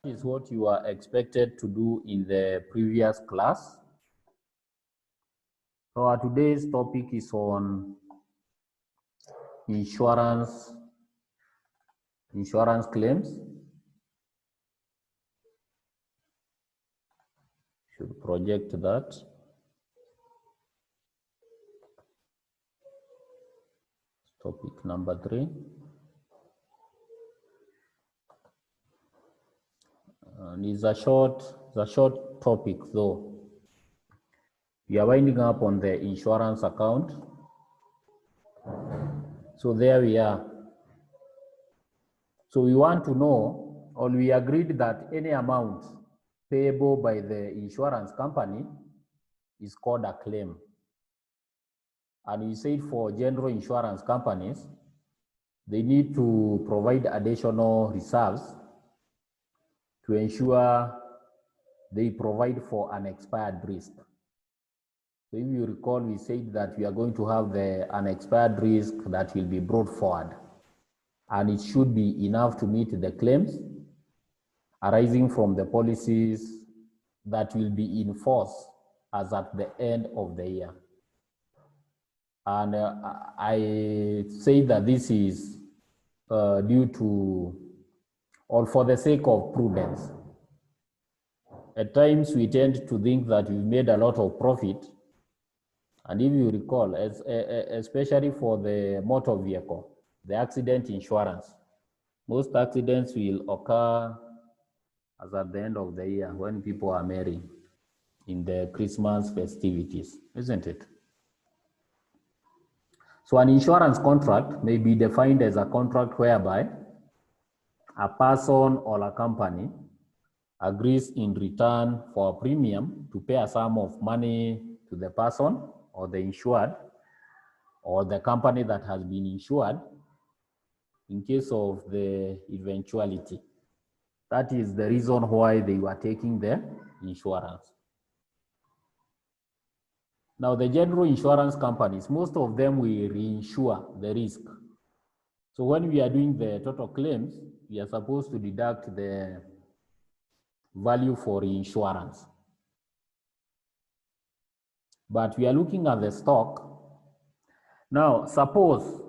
is what you are expected to do in the previous class. So our today's topic is on insurance claims. Should project that. Topic number 3. And it's a short topic though. We are winding up on the insurance account. So there we are. So we want to know, or we agreed that any amount payable by the insurance company is called a claim. And we said for general insurance companies, they need to provide additional reserves to ensure they provide for unexpired risk. So if you recall, we said that we are going to have the unexpired risk that will be brought forward, and it should be enough to meet the claims arising from the policies that will be in force as at the end of the year. And I say that this is due to, or for the sake of prudence. At times we tend to think that we've made a lot of profit, and if you recall, especially for the motor vehicle, the accident insurance, most accidents will occur as at the end of the year when people are married in the Christmas festivities, isn't it? So an insurance contract may be defined as a contract whereby a person or a company agrees in return for a premium to pay a sum of money to the person or the insured or the company that has been insured in case of the eventuality. That is the reason why they were taking the insurance. Now, the general insurance companies, most of them will reinsure the risk. So when we are doing the total claims, we are supposed to deduct the value for reinsurance. But we are looking at the stock. Now, suppose,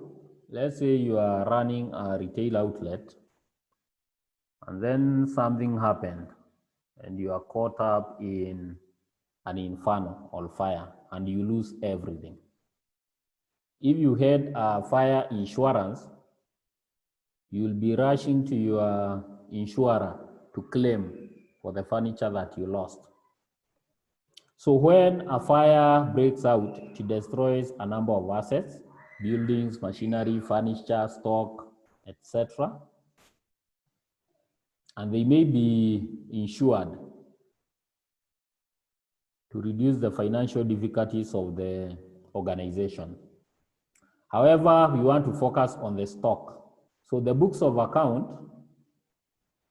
let's say you are running a retail outlet, and then something happened, and you are caught up in an inferno or fire, and you lose everything. If you had a fire insurance, you will be rushing to your insurer to claim for the furniture that you lost. So when a fire breaks out, it destroys a number of assets, buildings, machinery, furniture, stock, etc. And they may be insured to reduce the financial difficulties of the organization. However, we want to focus on the stock. So the books of account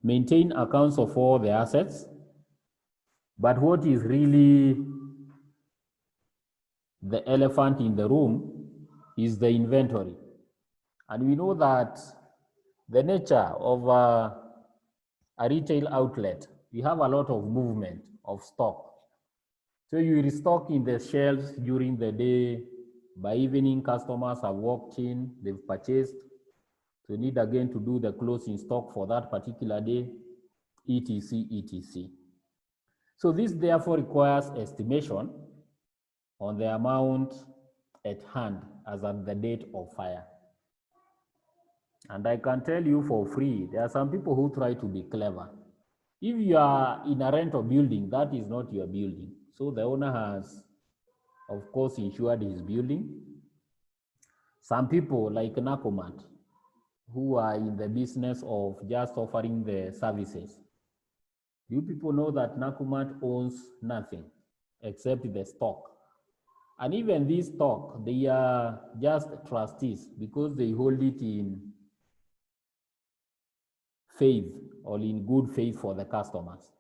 maintain accounts of all the assets, but what is really the elephant in the room is the inventory. And we know that the nature of a retail outlet, we have a lot of movement of stock. So you restock in the shelves during the day. By evening, customers have walked in, they've purchased. So you need again to do the closing stock for that particular day, etc., etc. So this therefore requires estimation on the amount at hand as at the date of fire. And I can tell you for free, there are some people who try to be clever. If you are in a rental building, that is not your building. So the owner has, of course, insured his building. Some people like Nakumat, who are in the business of just offering the services. You people know that Nakumat owns nothing except the stock. And even this stock, they are just trustees because they hold it in faith or in good faith for the customers.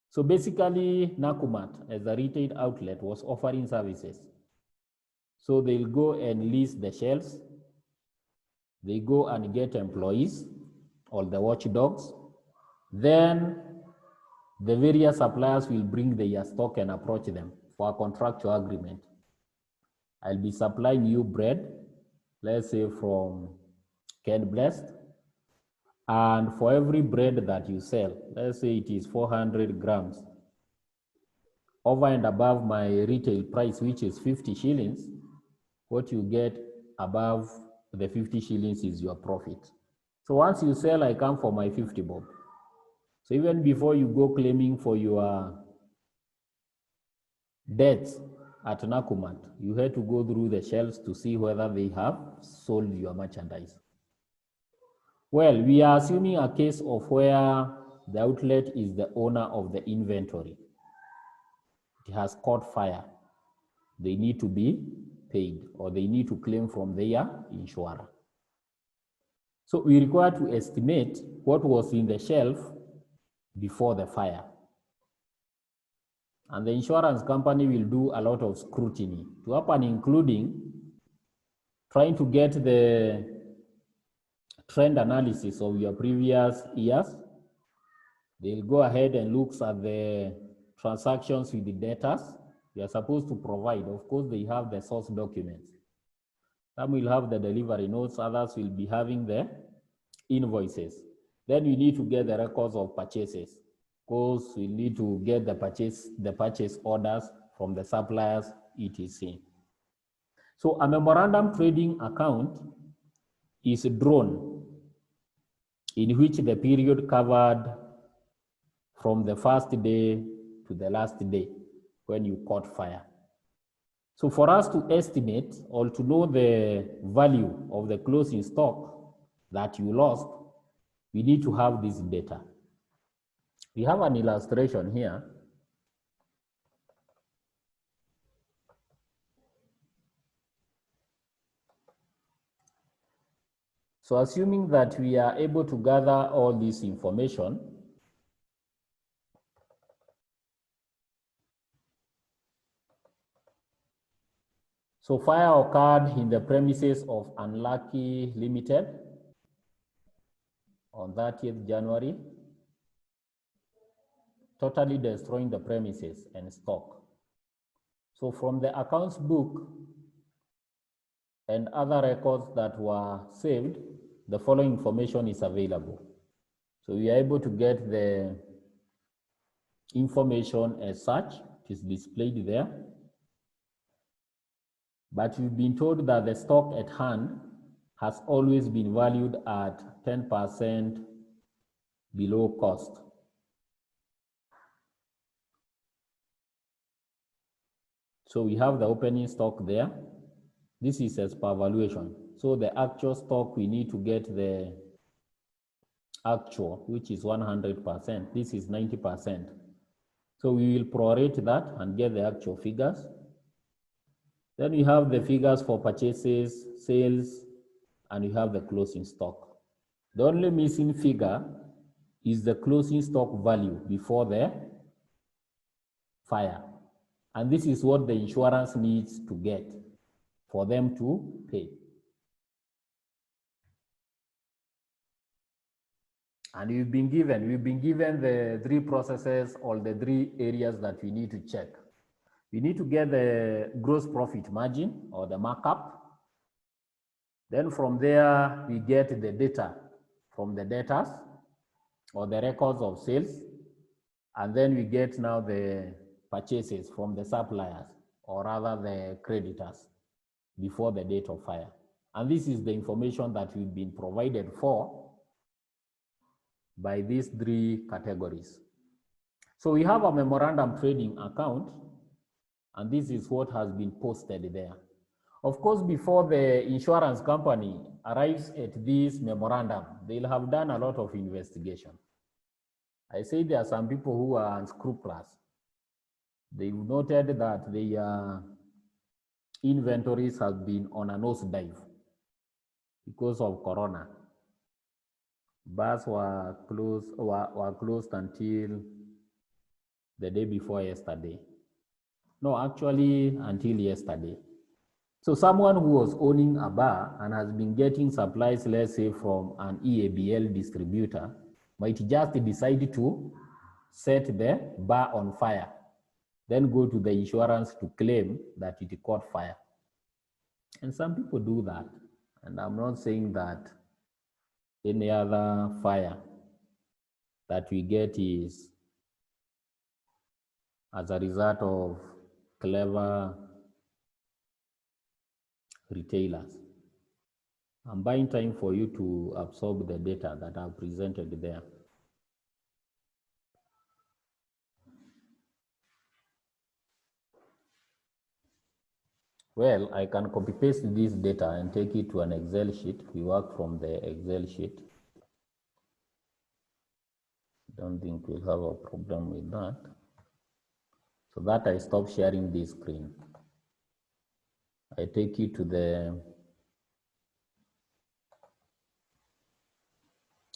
So basically, Nakumat, as a retail outlet, was offering services. So they'll go and lease the shelves. They go and get employees, or the watchdogs. Then the various suppliers will bring their stock and approach them for a contractual agreement. I'll be supplying you bread, let's say from Ken Blessed, and for every bread that you sell, let's say it is 400 grams, over and above my retail price, which is 50 shillings, what you get above the 50 shillings is your profit. So once you sell, I come for my 50 bob. So even before you go claiming for your debts at Nakumat, you had to go through the shelves to see whether they have sold your merchandise. Well, we are assuming a case of where the outlet is the owner of the inventory. It has caught fire. They need to be paid, or they need to claim from their insurer. So we require to estimate what was in the shelf before the fire. And the insurance company will do a lot of scrutiny, to up and including trying to get the trend analysis of your previous years. They'll go ahead and look at the transactions with the debtors you are supposed to provide. Of course, they have the source documents. Some will have the delivery notes, others will be having the invoices. Then you need to get the records of purchases. Of course, we need to get the purchase orders from the suppliers, etc. So a memorandum trading account is drawn in which the period covered from the first day to the last day when you caught fire. So for us to estimate or to know the value of the closing stock that you lost, we need to have this data. We have an illustration here. So assuming that we are able to gather all this information, so fire occurred in the premises of Unlucky Limited on 30th January, totally destroying the premises and stock. So from the accounts book and other records that were saved, the following information is available. So we are able to get the information as such. It is displayed there. But we've been told that the stock at hand has always been valued at 10% below cost. So we have the opening stock there. This is as per valuation. So the actual stock, we need to get the actual, which is 100%. This is 90%. So we will prorate that and get the actual figures. Then we have the figures for purchases, sales, and we have the closing stock. The only missing figure is the closing stock value before the fire. And this is what the insurance needs to get for them to pay. And we've been given the three processes or the three areas that we need to check. We need to get the gross profit margin or the markup. Then from there, we get the data from the debtors or the records of sales. And then we get now the purchases from the suppliers, or rather the creditors, before the date of fire. And this is the information that we've been provided for by these three categories. So we have a memorandum trading account, and this is what has been posted there. Of course, before the insurance company arrives at this memorandum, they'll have done a lot of investigation. I say there are some people who are unscrupulous. They've noted that their inventories have been on a nosedive because of Corona. Bars were closed until the day before yesterday. No, actually until yesterday. So someone who was owning a bar and has been getting supplies, let's say from an EABL distributor, might just decide to set the bar on fire, then go to the insurance to claim that it caught fire. And some people do that. And I'm not saying that any other fire that we get is as a result of clever retailers. I'm buying time for you to absorb the data that I've presented there. Well, I can copy paste this data and take it to an Excel sheet. We work from the Excel sheet. Don't think we'll have a problem with that. So that I stop sharing this screen. I take you to the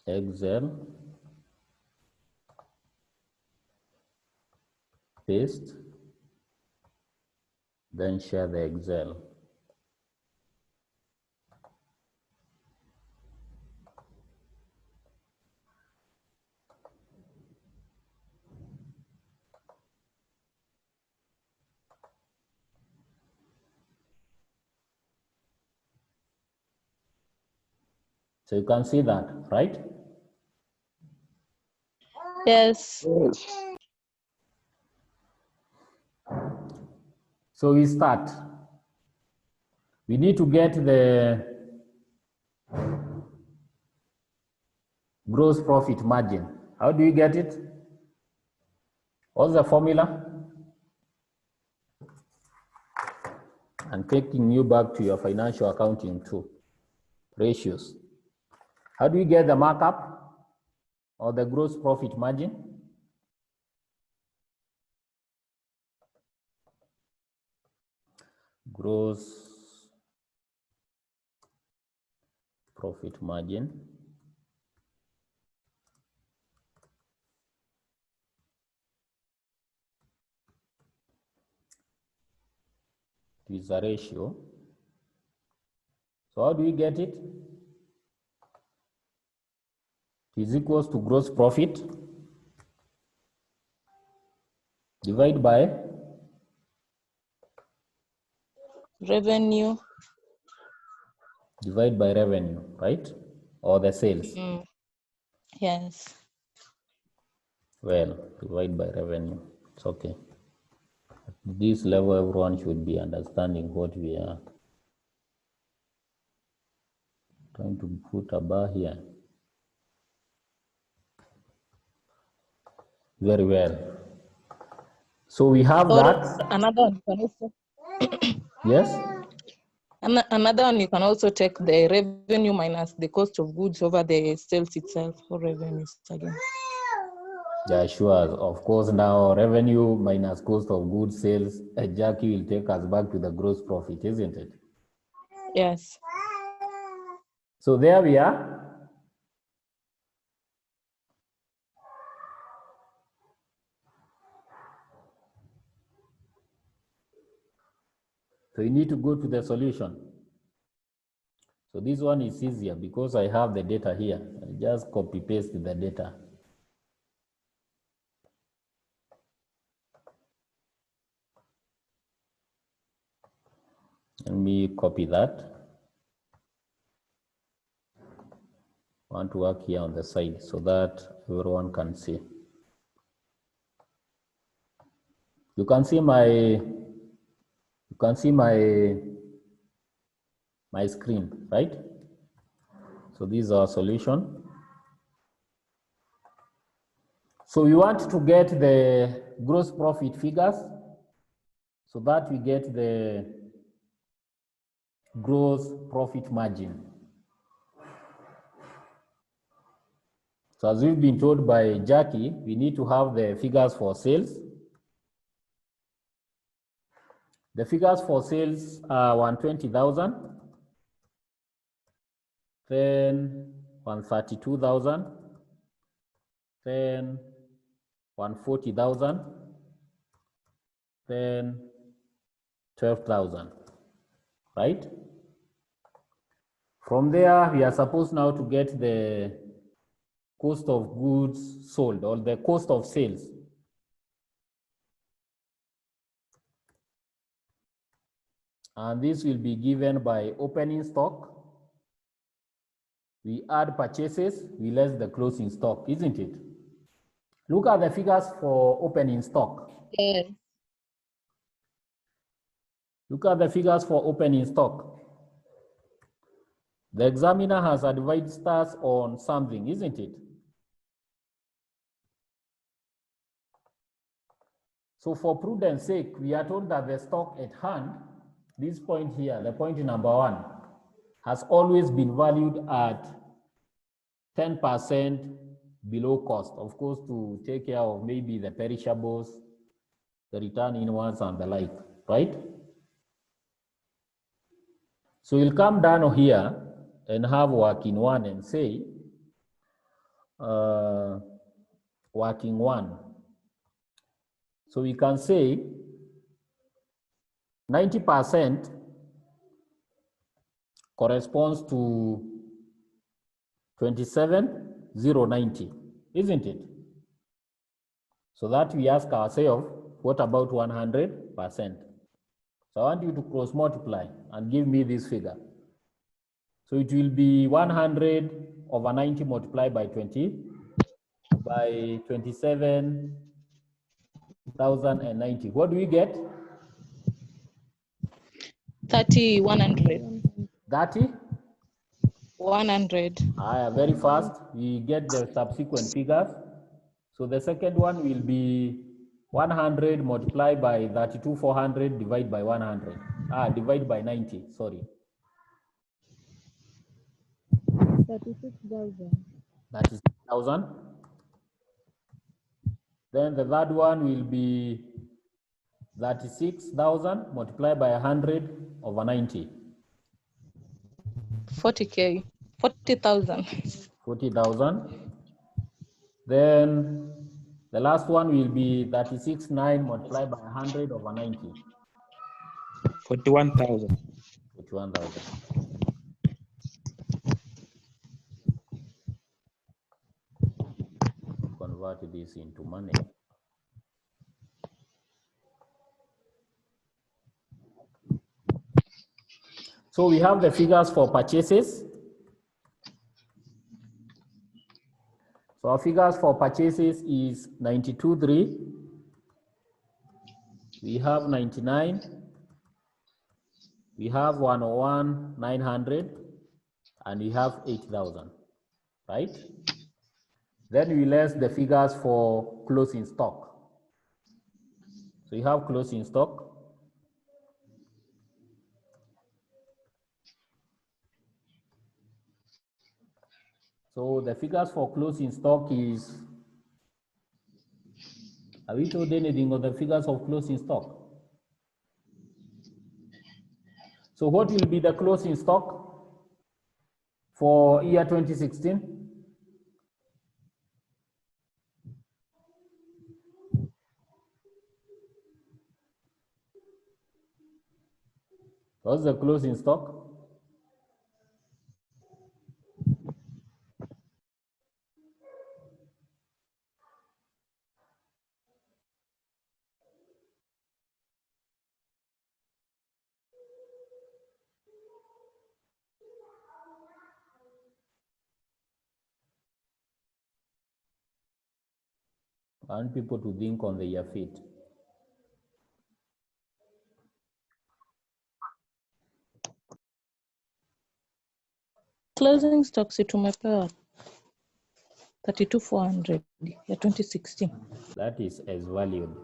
Excel, paste, then share the Excel. So you can see that, right? Yes. So we start. We need to get the gross profit margin. How do you get it? What's the formula? I'm taking you back to your financial accounting too. Ratios. How do you get the markup or the gross profit margin? Gross profit margin is a ratio. So how do we get it? It is equals to gross profit divided by Revenue. Divide by revenue, right? Or the sales. Yes. Well, divide by revenue. It's okay. At this level, everyone should be understanding what we are trying to put a bar here. Very well. So we have that. Another one you can also. Yes. Another one you can also take the revenue minus the cost of goods over the sales itself for revenues again. Yeah, sure. Of course, now revenue minus cost of goods sales, Jackie will take us back to the gross profit, isn't it? Yes. So there we are. So you need to go to the solution. So this one is easier because I have the data here. I just copy paste the data. Let me copy that. I want to work here on the side so that everyone can see. You can see my screen, right? So this is our solution. So we want to get the gross profit figures so that we get the gross profit margin. So as we've been told by Jackie, we need to have the figures for sales. The figures for sales are 120,000, then 132,000, then 140,000, then 12,000, right? From there, we are supposed now to get the cost of goods sold, or the cost of sales. And this will be given by opening stock. We add purchases, we less the closing stock, isn't it? Look at the figures for opening stock. Yes. Look at the figures for opening stock. The examiner has advised us on something, isn't it? So for prudence sake, we are told that the stock at hand, this point here, the point number 1, has always been valued at 10% below cost, of course, to take care of maybe the perishables, the return in ones and the like, right? So you'll come down here and have working 1 and say, working 1. So we can say 90% corresponds to 27,090, isn't it? So that we ask ourselves, what about 100%? So I want you to cross multiply and give me this figure. So it will be 100 over 90 multiplied by 20 by 27,090. What do we get? 100. 30? 100. Very fast. We get the subsequent figures. So the second one will be 100 multiplied by 32,400 divided by 100. Divide by 90, sorry. 36,000. 36,000. Then the third one will be 36,000 multiplied by 100 over 90. 40K. 40,000. 40,000. Then the last one will be 36,900 multiplied by 100 over 90. 41,000. 41,000. Convert this into money. So we have the figures for purchases. So our figures for purchases is 92,3. We have 99. We have 101,900, and we have 8,000, right? Then we less the figures for closing stock. So you have closing stock. So the figures for closing stock is, have we told anything on the figures of closing stock? So what will be the closing stock for year 2016? What's the closing stock? I want people to think on their feet. Closing stocks tumepewa 32,400 ya 2016. That is as valued.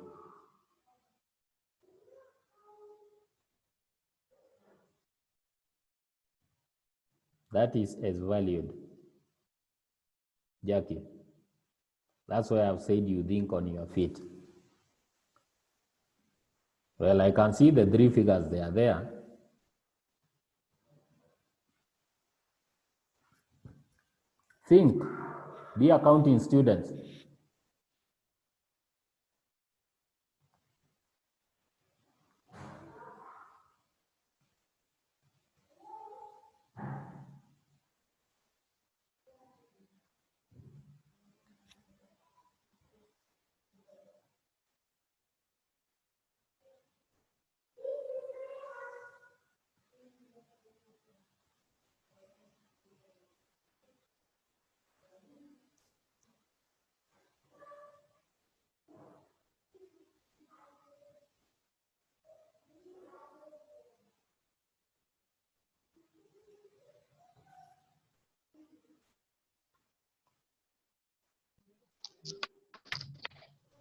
That is as valued. Jackie. That's why I've said you think on your feet. Well, I can see the 3 figures, they are there. Think, be accounting students.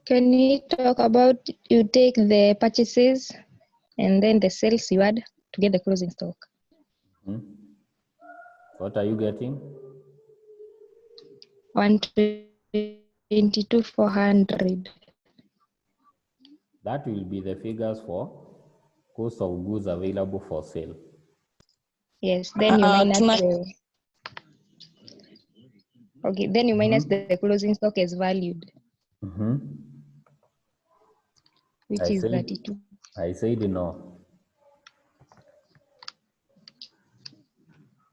Can we talk about you take the purchases and then the sales you add to get the closing stock? What are you getting? 122,400. That will be the figures for cost of goods available for sale. Yes, then you minus the... Okay, then you minus the closing stock as valued, which is 32. I said no.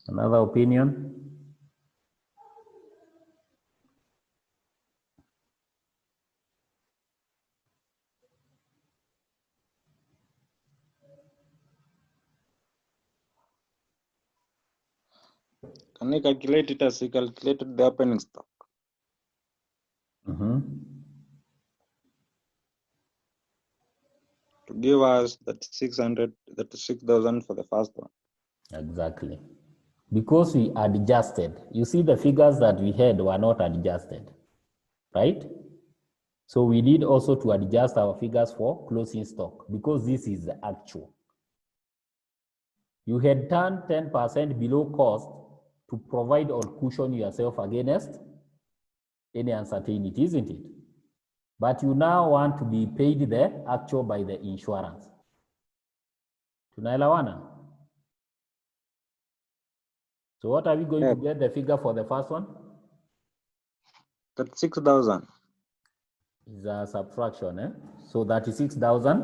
Another opinion? Can I calculate it as he calculated the opening stock? To give us that 36,000 for the first one. Exactly. Because we adjusted. You see, the figures that we had were not adjusted, right? So we need also to adjust our figures for closing stock because this is the actual. You had turned 10% below cost to provide or cushion yourself against any uncertainty, isn't it? But you now want to be paid the actual by the insurance. Tunaelewana? So what are we going to get the figure for the first one? 36,000. Is a subtraction, eh? So 36,000.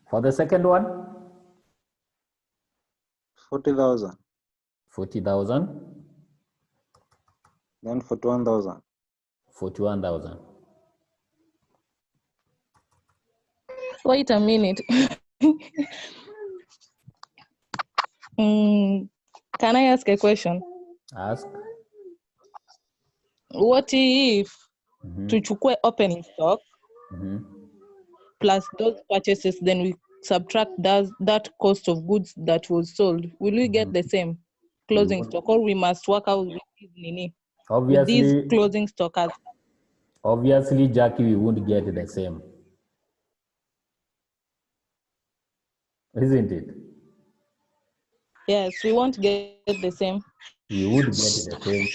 For the second one? 40,000. 40,000. Then 41,000. 41,000. Wait a minute. Can I ask a question? Ask. What if tuchukue opening stock plus those purchases, then we subtract that cost of goods that was sold? Will we get the same closing stock, or we must work out with these closing stock? Obviously, Jackie, we won't get the same. Isn't it? Yes, we won't get the same. We would get the same.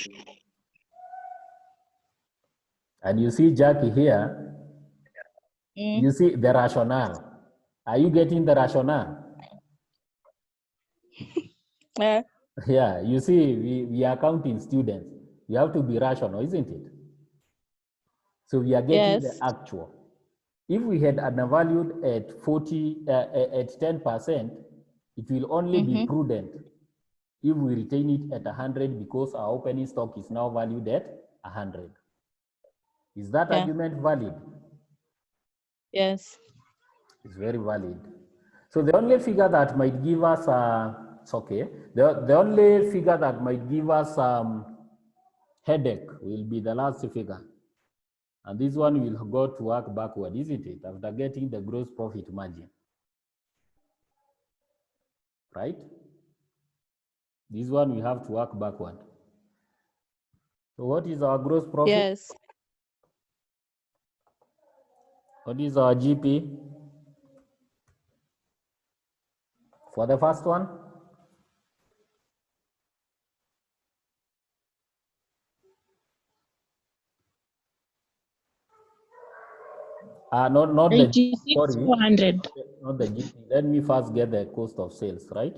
And you see, Jackie, here, you see the rationale. Are you getting the rationale? Yeah, you see, we are accounting students. We have to be rational, isn't it? So we are getting the actual. If we had undervalued at 10%, it will only be prudent if we retain it at 100 because our opening stock is now valued at 100. Is that argument valid? Yes. It's very valid. So the only figure that might give us, it's okay. The only figure that might give us headache will be the last figure. And this one will go to work backward, isn't it? After getting the gross profit margin. Right? This one we have to work backward. So what is our gross profit? Yes. What is our GP? For the first one? Not the GP, sorry. 86,400. Not the GP. Let me first get the cost of sales, right?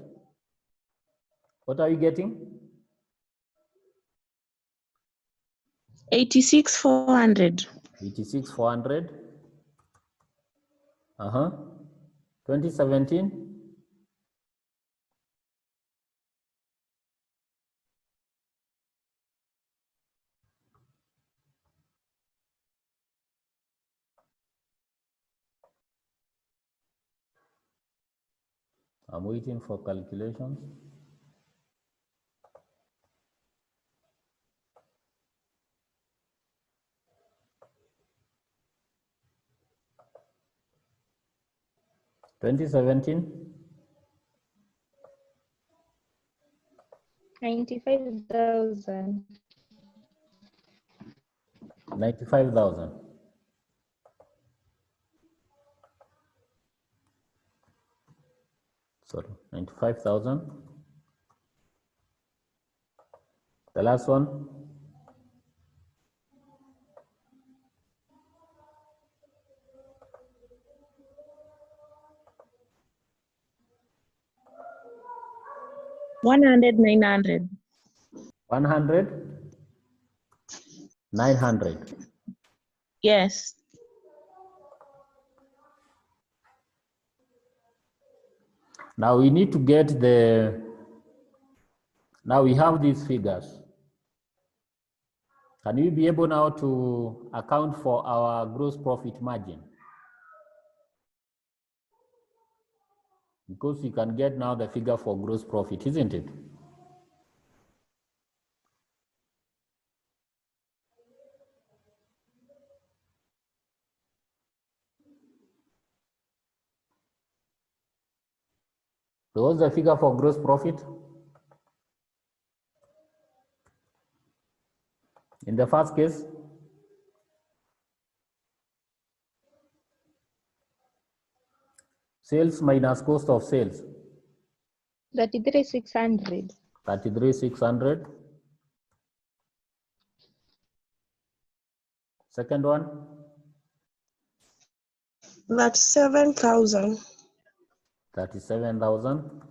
What are you getting? 86,400. 86,400. 2017. I'm waiting for calculations. $2017. 95,000. 95,000. Sorry, 95,000. The last one. $100, $900. 100, 900. Yes. Now we need to get the, now we have these figures. Can we be able now to account for our gross profit margin? Because we can get now the figure for gross profit, isn't it? So what's the figure for gross profit? In the first case, sales minus cost of sales. 33,600. 33,600. Second one. That's 7,000. 37,000.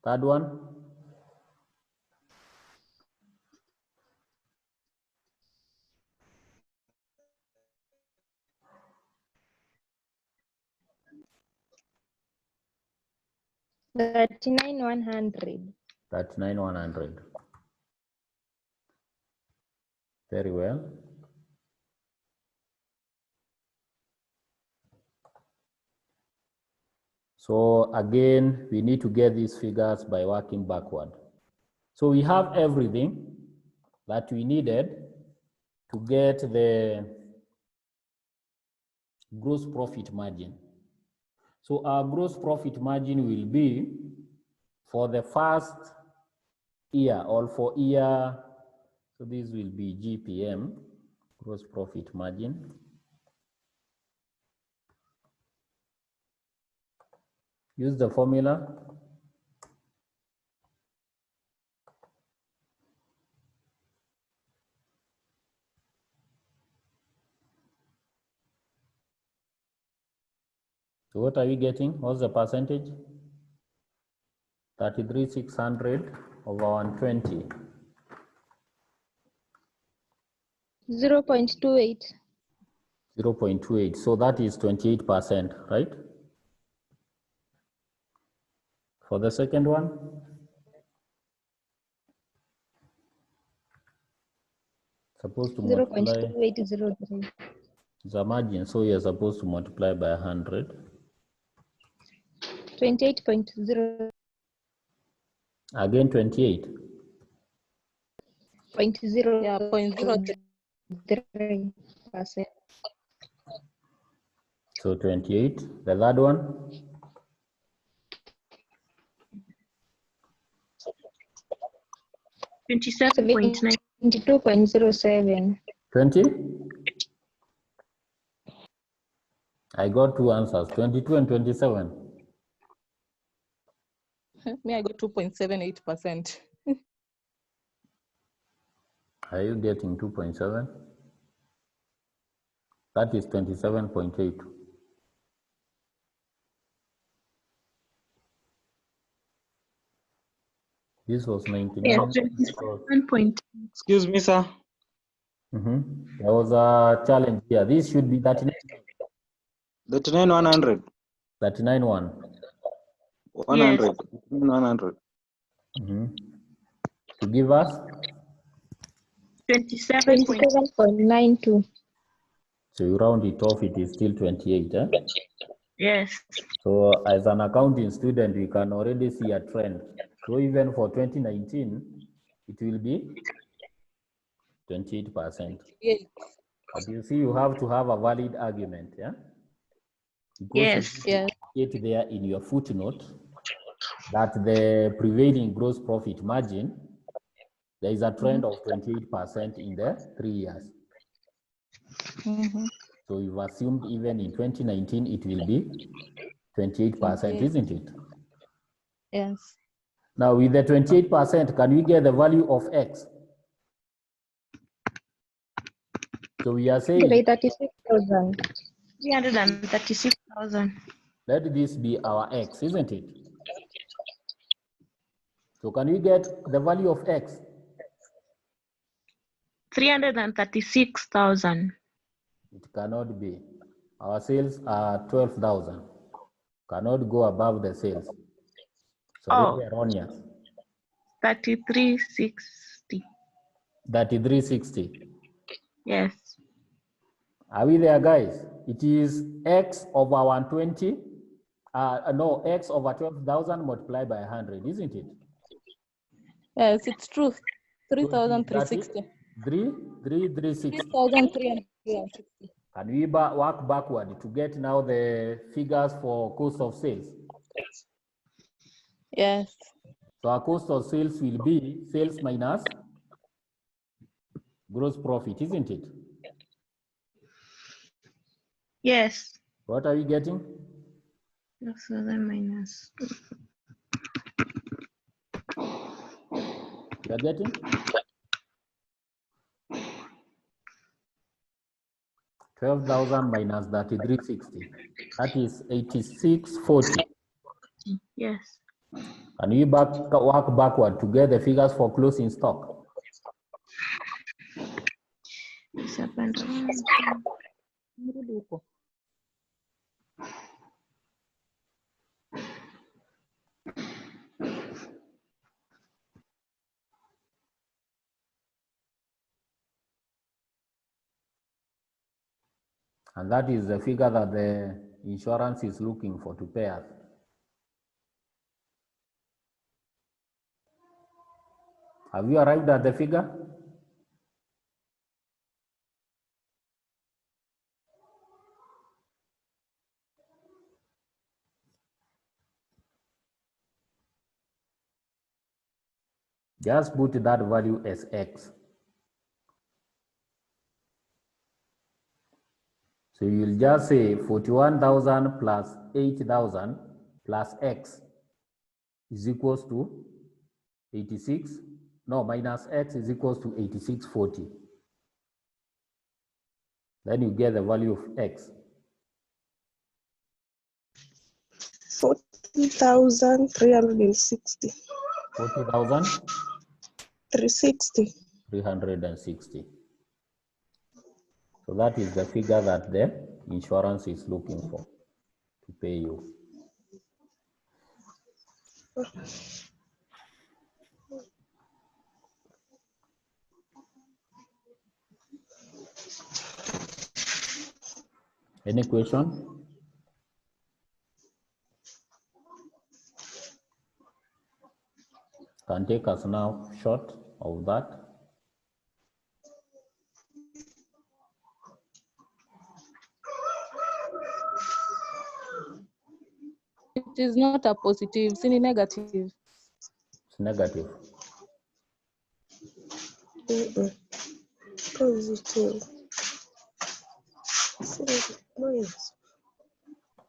Third one. $39,100. 39,100. Very well. So again, we need to get these figures by working backward. So we have everything that we needed to get the gross profit margin. So our gross profit margin will be for the first year or for year, so this will be GPM, gross profit margin. Use the formula. So what are we getting? What's the percentage? 33,600 over 120. 0.28. 0.28. So that is 28%, right? For the second one, supposed to multiply 0.2803. the margin, so you're supposed to multiply by 100. 28.0. Again 28. 0.0. Yeah, 0.03%. So 28. The third one, 27.9. 72.07. 20. I got two answers, 22 and 27. Me, I got 2.78%. Are you getting 2.7? That is 27.8. This was 99. Yes, 27. Excuse me, sir. There was a challenge here. This should be 39. 39,100. 39.1. 100. 100. To give us 27.92. So you round it off, it is still 28. Eh? Yes. So as an accounting student, we can already see a trend. So even for 2019, it will be 28%. But you see, you have to have a valid argument. Yeah? Because Yes. you get there in your footnote that the prevailing gross profit margin, there is a trend of 28% in the 3 years. So you've assumed even in 2019 it will be 28%, isn't it? Yes. Now with the 28%, can we get the value of X? So we are saying 36,000. 336,000. let this be our X, isn't it? So can we get the value of X? 336,000. It cannot be. Our sales are 12,000. Cannot go above the sales. So Oh. it's erroneous. 3360. 3360. Yes. Are we there, guys? It is X over 120. No, X over 12,000 multiplied by 100, isn't it? Yes, it's true. 3,360. 3,360. 3,360. Can we work backward to get now the figures for cost of sales? Yes. So our cost of sales will be sales minus gross profit, isn't it? Yes. What are we getting? 12,000 minus. You are getting 12,000 minus 3,360. That is 8640. Yes. Can we work backward to get the figures for closing stock? And that is the figure that the insurance is looking for to pay us. Have you arrived at the figure? Just put that value as X. So you'll just say 41,000 plus 8,000 plus X is equals to 86. No, minus X is equals to 8640. Then you get the value of X. 40,360. 40,000? 360. 360. So that is the figure that the insurance is looking for to pay you. Any question? Can take us now short of that. It is not a positive, it's in a negative. It's negative. Positive.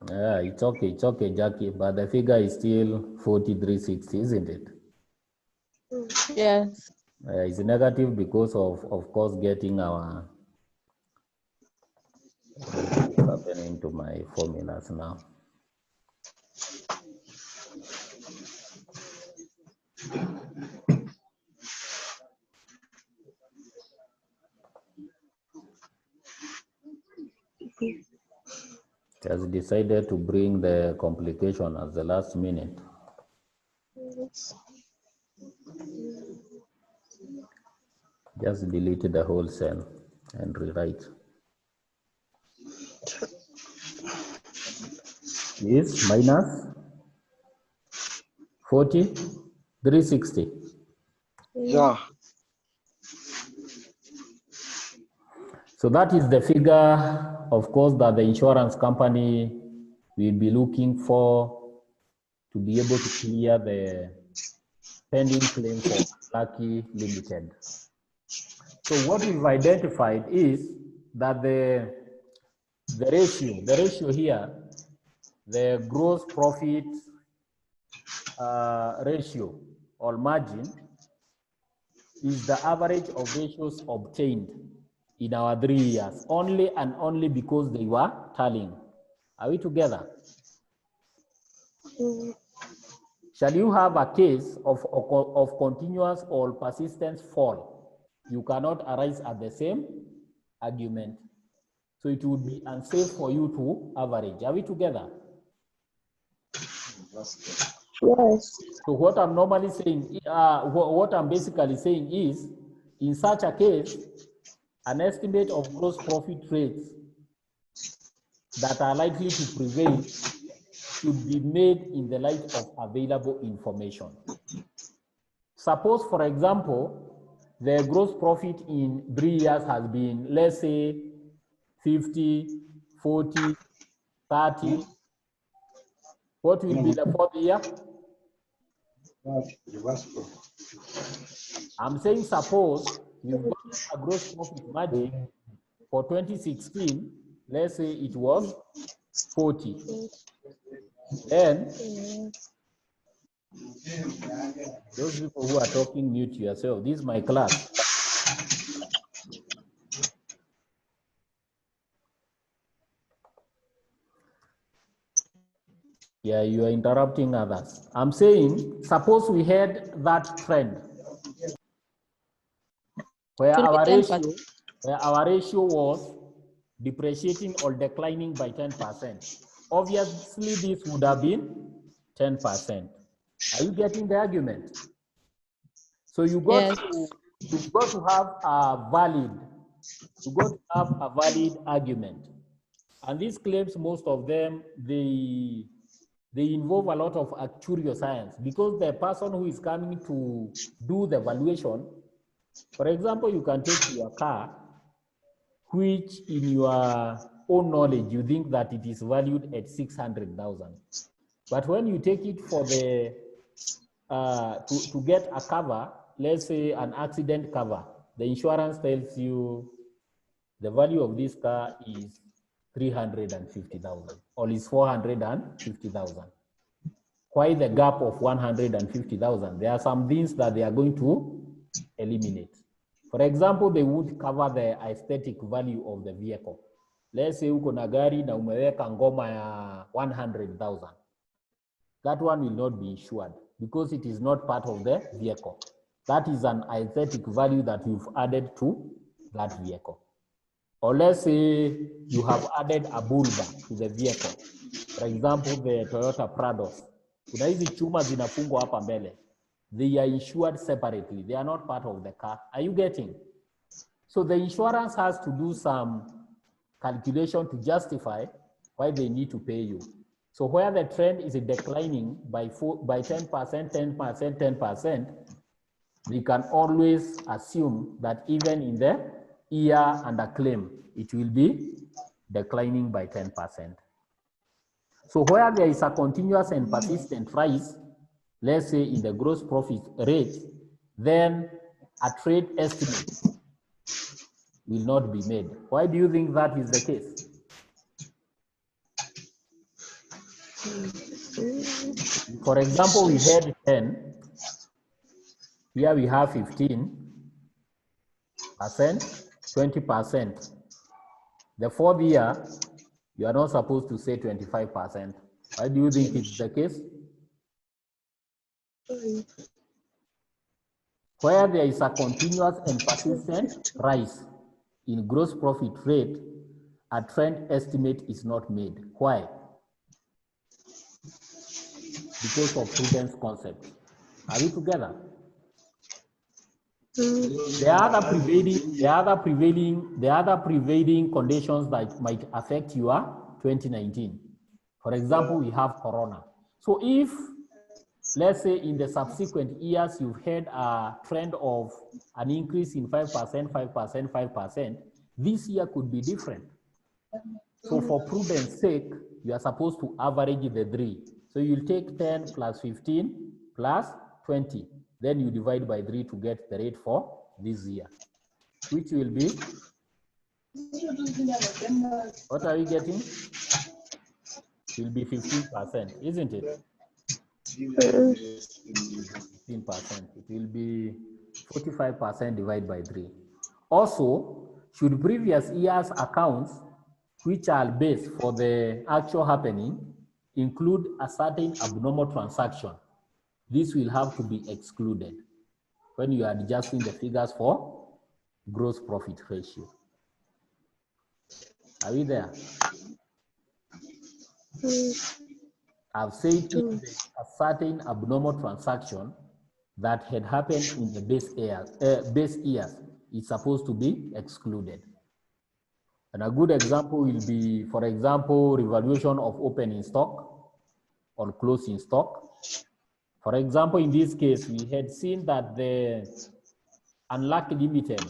Yeah, it's okay, Jackie, but the figure is still 4360, isn't it? Yes. It's negative because of course, getting our, what's happening to my formulas now? Has decided to bring the complication at the last minute. Just delete the whole cell and rewrite. Is minus 40,360. Yeah. So that is the figure, of course, that the insurance company will be looking for to be able to clear the pending claim for Lucky Limited. So what we've identified is that the ratio here, the gross profit ratio or margin is the average of ratios obtained in our 3 years, only and only because they were tallying. Are we together? Shall you have a case of continuous or persistent fall, you cannot arise at the same argument. So it would be unsafe for you to average. Are we together? Yes. So what I'm normally saying, what I'm basically saying is, in such a case, an estimate of gross profit rates that are likely to prevail should be made in the light of available information. Suppose, for example, the gross profit in 3 years has been, let's say, 50, 40, 30. What will be the 4th year? I'm saying suppose you've got a gross profit margin for 2016, let's say it was 40. Then those people who are talking, mute yourself. This is my class. Yeah, you are interrupting others. I'm saying, suppose we had that trend where our ratio was depreciating or declining by 10%. Obviously, this would have been 10%. Are you getting the argument? So you got to have a valid argument. And these claims, most of them, they involve a lot of actuarial science, because the person who is coming to do the valuation, for example, you can take your car, which in your own knowledge, you think that it is valued at 600,000. But when you take it for the, to get a cover, let's say an accident cover, the insurance tells you the value of this car is 350,000 or is 450,000. Why the gap of 150,000? There are some things that they are going to eliminate. For example, they would cover the aesthetic value of the vehicle. Let's say uko na gari na umeweka ngoma ya 100,000. That one will not be insured because it is not part of the vehicle. That is an aesthetic value that you've added to that vehicle. Or let's say you have added a bulba to the vehicle. For example, the Toyota Prados. Kuna hizi chuma zinafungwa hapa mbele. They are insured separately. They are not part of the car. Are you getting? So the insurance has to do some calculation to justify why they need to pay you. So where the trend is declining by 10%, 10%, 10%, we can always assume that even in the year under claim, it will be declining by 10%. So where there is a continuous and persistent rise, let's say in the gross profit rate, then a trade estimate will not be made. Why do you think that is the case? For example, we had 10, here we have 15%, 20%. The 4th year, you are not supposed to say 25%. Why do you think it's the case? Where there is a continuous and persistent rise in gross profit rate, a trend estimate is not made. Why? Because of prudence concept. Are we together? The other prevailing conditions that might affect your 2019. For example, we have Corona. So if, let's say in the subsequent years, you've had a trend of an increase in 5%, 5%, 5%, this year could be different. So for prudence sake, you are supposed to average the 3. So you'll take 10 plus 15 plus 20. Then you divide by 3 to get the rate for this year, which will be, what are we getting? Will be 15%, isn't it? 15%. It will be 45% divided by 3. Also, should previous year's accounts, which are based for the actual happening, include a certain abnormal transaction, this will have to be excluded when you are adjusting the figures for gross profit ratio. Are we there? I've said if there is a certain abnormal transaction that had happened in the base years, it's supposed to be excluded. And a good example will be, for example, revaluation of opening stock or closing stock. For example, in this case, we had seen that the Unlucky Limited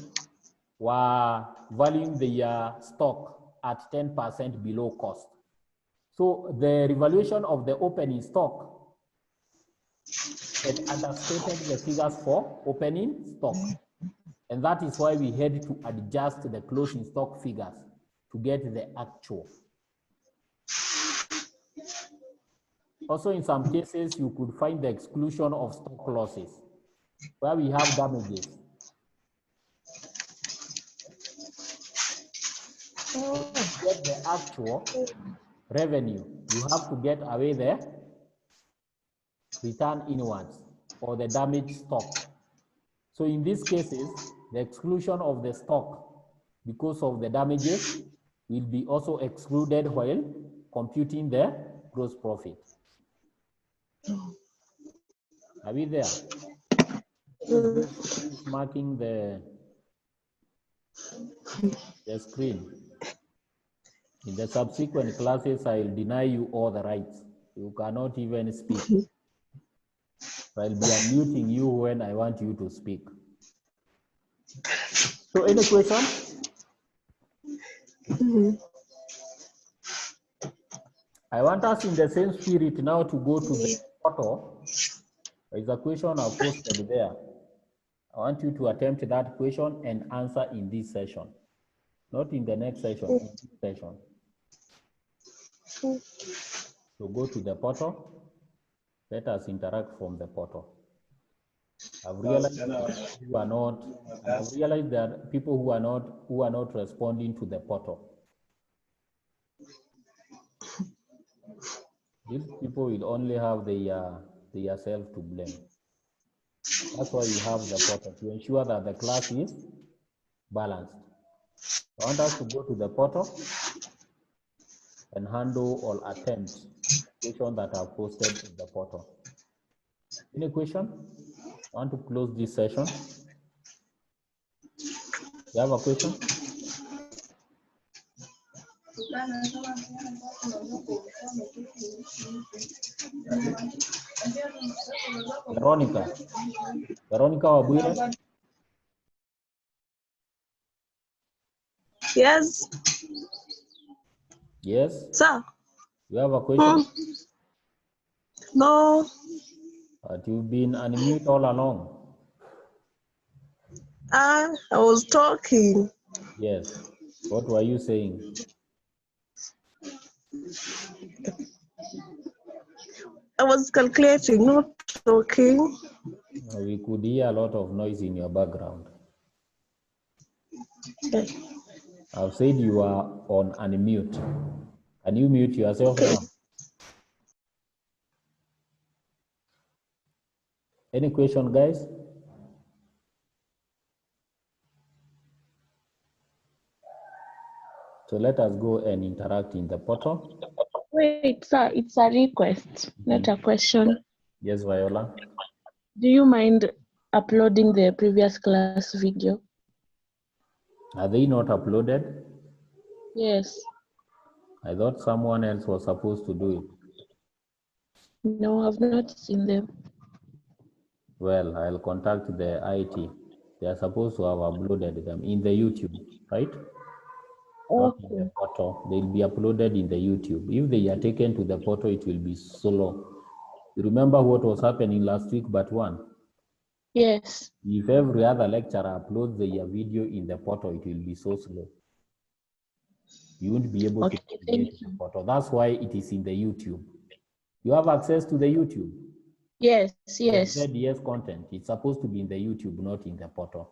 were valuing their stock at 10% below cost. So the revaluation of the opening stock had understated the figures for opening stock. And that is why we had to adjust the closing stock figures to get the actual. Also, in some cases, you could find the exclusion of stock losses, where we have damages. To get the actual revenue, you have to get away the return inwards or the damaged stock. So in these cases, the exclusion of the stock because of the damages will be also excluded while computing the gross profit. Are we there? Please marking the screen. In the subsequent classes, I will deny you all the rights. You cannot even speak. I'll be unmuting you when I want you to speak. So any questions? I want us in the same spirit now to go to the portal. There is a question I've posted there. I want you to attempt that question and answer in this session. Not in the next session, in this session. So go to the portal. Let us interact from the portal. I've realized that you are not. I've realized that people who are not responding to the portal. These people will only have their self to blame. That's why you have the portal, to ensure that the class is balanced. I want us to go to the portal and handle or attempt questions that are posted in the portal. Any question? I want to close this session. You have a question? Veronica Wabwire? Yes. Yes. Sir. You have a question? No. But you've been unmute all along. I was talking. Yes. What were you saying? I was calculating, not talking. We could hear a lot of noise in your background. Okay. I've said you are on unmute. Can you mute yourself now? Any question, guys? So let us go and interact in the portal. Wait, sir, it's a request, not a question. Yes, Viola. Do you mind uploading the previous class video? Are they not uploaded? Yes. I thought someone else was supposed to do it. No, I've not seen them. Well, I'll contact the IT. They are supposed to have uploaded them in the YouTube, right? Not in the portal. They'll be uploaded in the YouTube. If they are taken to the portal, it will be slow. You remember what was happening last week, but one? Yes. If every other lecturer uploads their video in the portal, it will be so slow. You won't be able to get to the portal. That's why it is in the YouTube. You have access to the YouTube? Yes, The yes. ZDS content, it's supposed to be in the YouTube, not in the portal.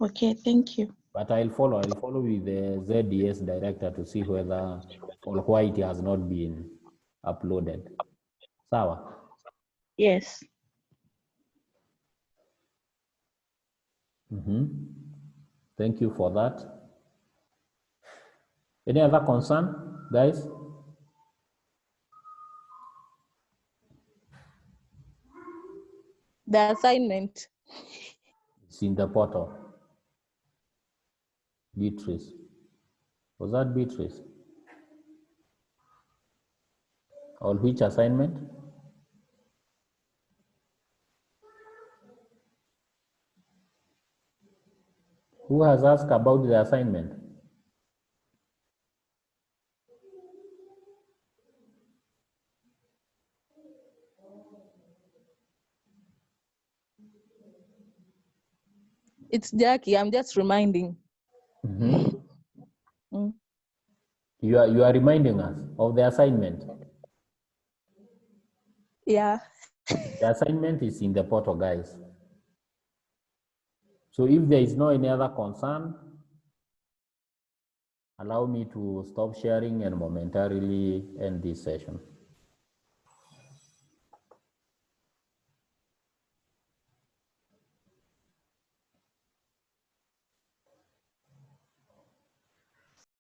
Okay, thank you. But I'll follow with the ZDS director to see whether or why it has not been uploaded. Sawa. Yes. Thank you for that. Any other concern, guys? The assignment. It's in the portal. Beatrice. Was that Beatrice? On which assignment? Who has asked about the assignment? It's Jackie. I'm just reminding. You are reminding us of the assignment. Yeah. The assignment is in the portal, guys. So if there is no any other concern, allow me to stop sharing and momentarily end this session.